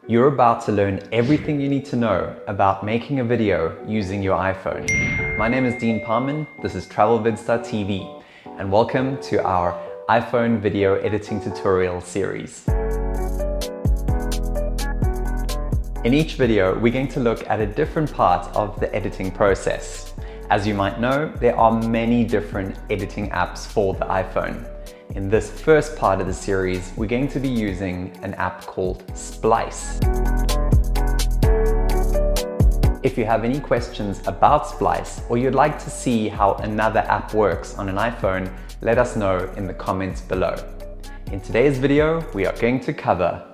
You're about to learn everything you need to know about making a video using your iPhone. My name is Dean Parman, this is TravelVids.tv, and welcome to our iPhone video editing tutorial series. In each video, we're going to look at a different part of the editing process. As you might know, there are many different editing apps for the iPhone. In this first part of the series, we're going to be using an app called Splice. If you have any questions about Splice or you'd like to see how another app works on an iPhone, let us know in the comments below. In today's video, we are going to cover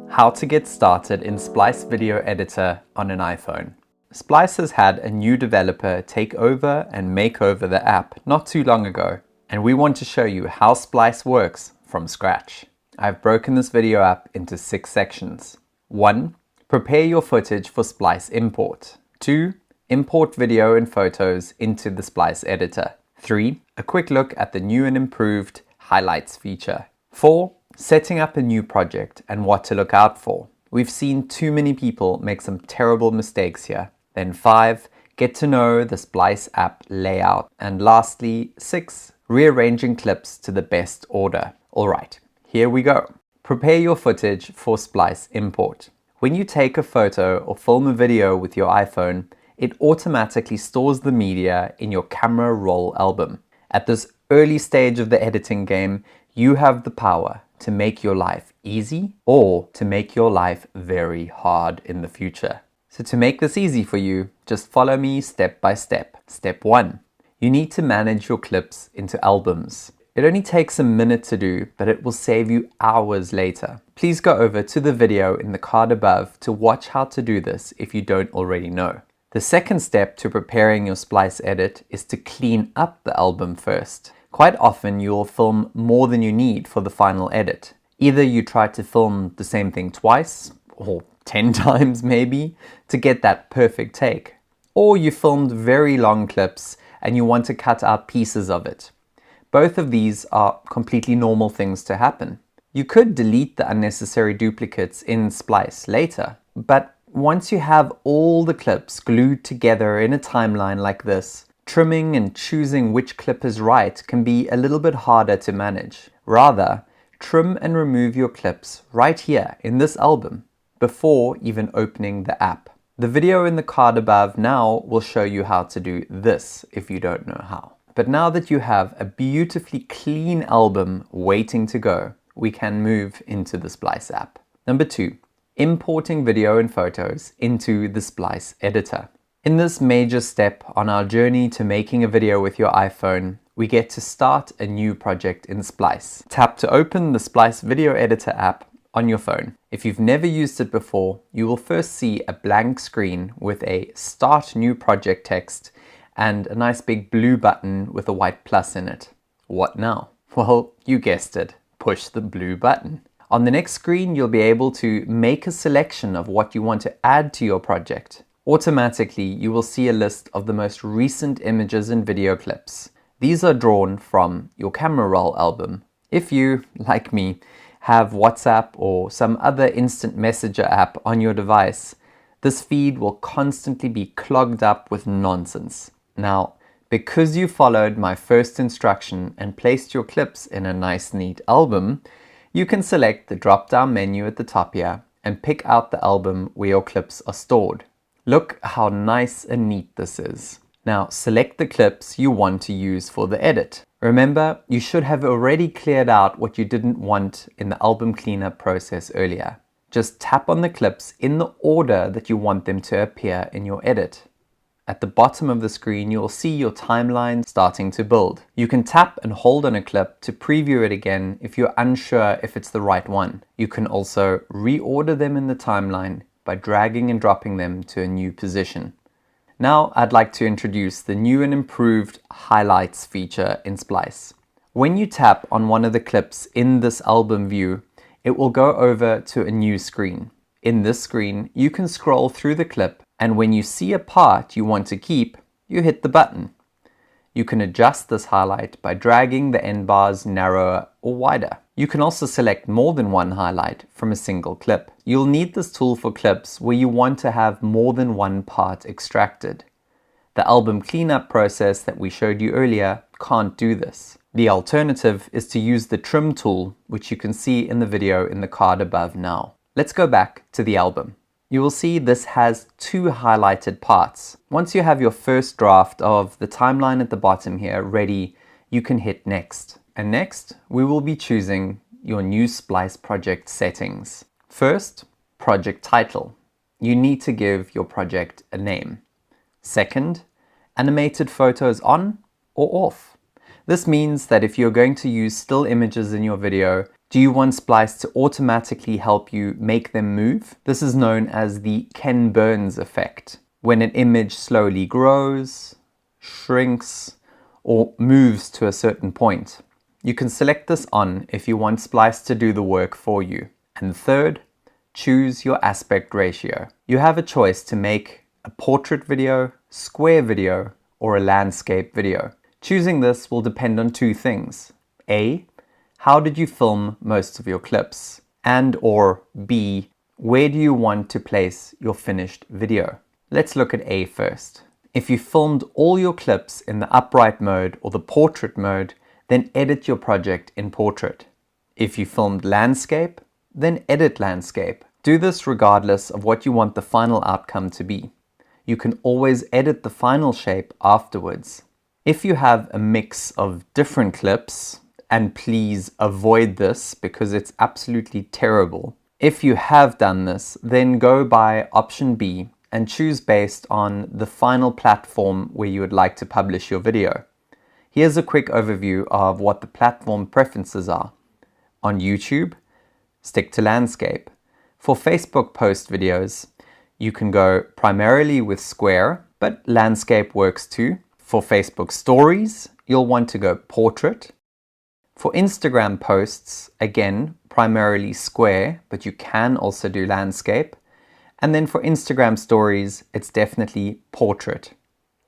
how to get started in Splice Video Editor on an iPhone. Splice has had a new developer take over and make over the app not too long ago, and we want to show you how Splice works from scratch. I've broken this video up into 6 sections. 1. Prepare your footage for Splice import. 2. Import video and photos into the Splice editor. 3. A quick look at the new and improved highlights feature. 4. Setting up a new project and what to look out for. We've seen too many people make some terrible mistakes here. Then 5. Get to know the Splice app layout. And lastly, 6. Rearranging clips to the best order. Alright, here we go. Prepare your footage for Splice import. When you take a photo or film a video with your iPhone, it automatically stores the media in your camera roll album. At this early stage of the editing game, you have the power to make your life easy or to make your life very hard in the future. So to make this easy for you, just follow me step by step. Step 1. You need to manage your clips into albums. It only takes a minute to do, but it will save you hours later. Please go over to the video in the card above to watch how to do this if you don't already know. The second step to preparing your Splice edit is to clean up the album first. Quite often you will film more than you need for the final edit. Either you try to film the same thing twice, or 10 times maybe, to get that perfect take. Or you filmed very long clips and you want to cut out pieces of it. Both of these are completely normal things to happen. You could delete the unnecessary duplicates in Splice later, but once you have all the clips glued together in a timeline like this, trimming and choosing which clip is right can be a little bit harder to manage. Rather, trim and remove your clips right here in this album before even opening the app. The video in the card above now will show you how to do this if you don't know how. But now that you have a beautifully clean album waiting to go, we can move into the Splice app. Number 2, importing video and photos into the Splice editor. In this major step on our journey to making a video with your iPhone, we get to start a new project in Splice. Tap to open the Splice Video Editor app on your phone. If you've never used it before, you will first see a blank screen with a Start New Project text and a nice big blue button with a white plus in it. What now? Well, you guessed it. Push the blue button. On the next screen, you'll be able to make a selection of what you want to add to your project. Automatically, you will see a list of the most recent images and video clips. These are drawn from your camera roll album. If you, like me, have WhatsApp or some other instant messenger app on your device, this feed will constantly be clogged up with nonsense. Now, because you followed my first instruction and placed your clips in a nice neat album, you can select the drop-down menu at the top here and pick out the album where your clips are stored. Look how nice and neat this is. Now, select the clips you want to use for the edit. Remember, you should have already cleared out what you didn't want in the album cleanup process earlier. Just tap on the clips in the order that you want them to appear in your edit. At the bottom of the screen, you'll see your timeline starting to build. You can tap and hold on a clip to preview it again if you're unsure if it's the right one. You can also reorder them in the timeline by dragging and dropping them to a new position. Now I'd like to introduce the new and improved highlights feature in Splice. When you tap on one of the clips in this album view, it will go over to a new screen. In this screen, you can scroll through the clip, and when you see a part you want to keep, you hit the button. You can adjust this highlight by dragging the end bars narrower or wider. You can also select more than one highlight from a single clip. You'll need this tool for clips where you want to have more than one part extracted. The album cleanup process that we showed you earlier can't do this. The alternative is to use the trim tool, which you can see in the video in the card above now. Let's go back to the album. You will see this has two highlighted parts. Once you have your first draft of the timeline at the bottom here ready, you can hit next. And next, we will be choosing your new Splice project settings. First, project title. You need to give your project a name. Second, animated photos on or off. This means that if you're going to use still images in your video, do you want Splice to automatically help you make them move? This is known as the Ken Burns effect. When an image slowly grows, shrinks, or moves to a certain point. You can select this on if you want Splice to do the work for you. And third, choose your aspect ratio. You have a choice to make a portrait video, square video, or a landscape video. Choosing this will depend on two things. A, how did you film most of your clips? And or B, where do you want to place your finished video? Let's look at A first. If you filmed all your clips in the upright mode or the portrait mode, then edit your project in portrait. If you filmed landscape, then edit landscape. Do this regardless of what you want the final outcome to be. You can always edit the final shape afterwards. If you have a mix of different clips, and please avoid this because it's absolutely terrible. If you have done this, then go by option B and choose based on the final platform where you would like to publish your video. Here's a quick overview of what the platform preferences are. On YouTube, stick to landscape. For Facebook post videos, you can go primarily with square, but landscape works too. For Facebook stories, you'll want to go portrait. For Instagram posts, again, primarily square, but you can also do landscape. And then for Instagram stories, it's definitely portrait.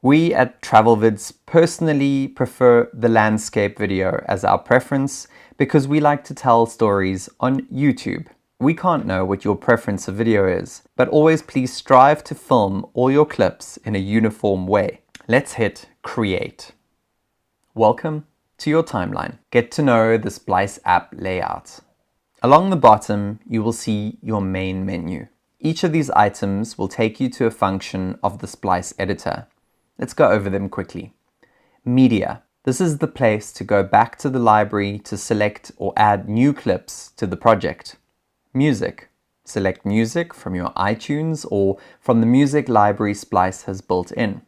We at TravelVids personally prefer the landscape video as our preference because we like to tell stories on YouTube. We can't know what your preference of video is, but always please strive to film all your clips in a uniform way. Let's hit create. Welcome to your timeline. Get to know the Splice app layout. Along the bottom, you will see your main menu. Each of these items will take you to a function of the Splice editor. Let's go over them quickly. Media. This is the place to go back to the library to select or add new clips to the project. Music. Select music from your iTunes or from the music library Splice has built in.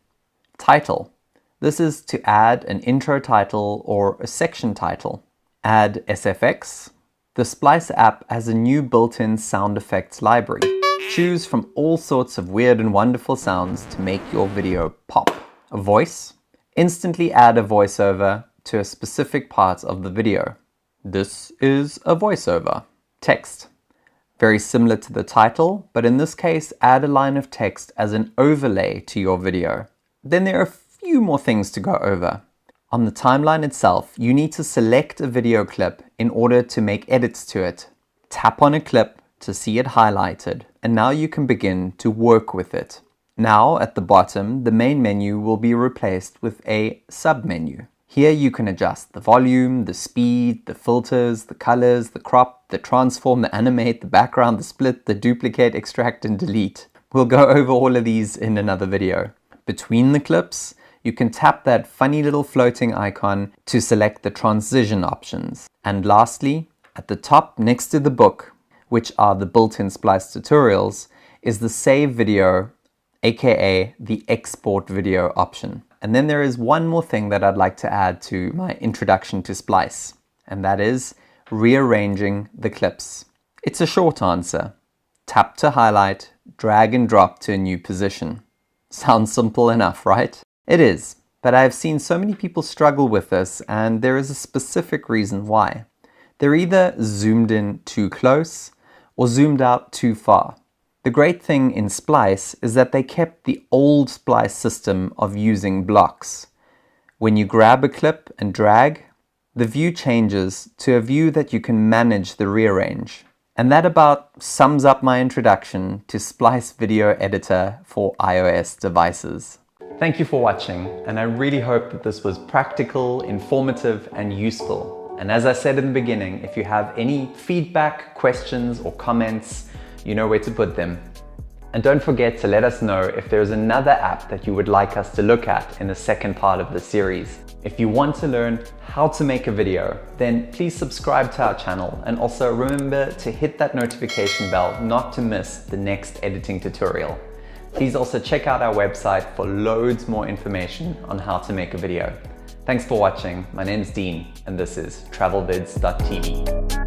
Title. This is to add an intro title or a section title. Add SFX. The Splice app has a new built-in sound effects library. Choose from all sorts of weird and wonderful sounds to make your video pop. A voice. Instantly add a voiceover to a specific part of the video. This is a voiceover. Text. Very similar to the title, but in this case, add a line of text as an overlay to your video. Then there are a few more things to go over. On the timeline itself, you need to select a video clip in order to make edits to it. Tap on a clip to see it highlighted, and now you can begin to work with it. Now at the bottom, the main menu will be replaced with a sub-menu. Here you can adjust the volume, the speed, the filters, the colors, the crop, the transform, the animate, the background, the split, the duplicate, extract, and delete. We'll go over all of these in another video. Between the clips, you can tap that funny little floating icon to select the transition options. And lastly, at the top next to the book, which are the built-in Splice tutorials, is the save video, aka the export video option. And then there is one more thing that I'd like to add to my introduction to Splice, and that is rearranging the clips. It's a short answer. Tap to highlight, drag and drop to a new position. Sounds simple enough, right? It is, but I've seen so many people struggle with this, and there is a specific reason why. They're either zoomed in too close or zoomed out too far. The great thing in Splice is that they kept the old Splice system of using blocks. When you grab a clip and drag, the view changes to a view that you can manage the rearrange. And that about sums up my introduction to Splice Video Editor for iOS devices. Thank you for watching, and I really hope that this was practical, informative, and useful. And as I said in the beginning, if you have any feedback, questions, or comments, you know where to put them. And don't forget to let us know if there's another app that you would like us to look at in the second part of the series. If you want to learn how to make a video, then please subscribe to our channel, and also remember to hit that notification bell not to miss the next editing tutorial. Please also check out our website for loads more information on how to make a video. Thanks for watching. My name's Dean, and this is travelvids.tv.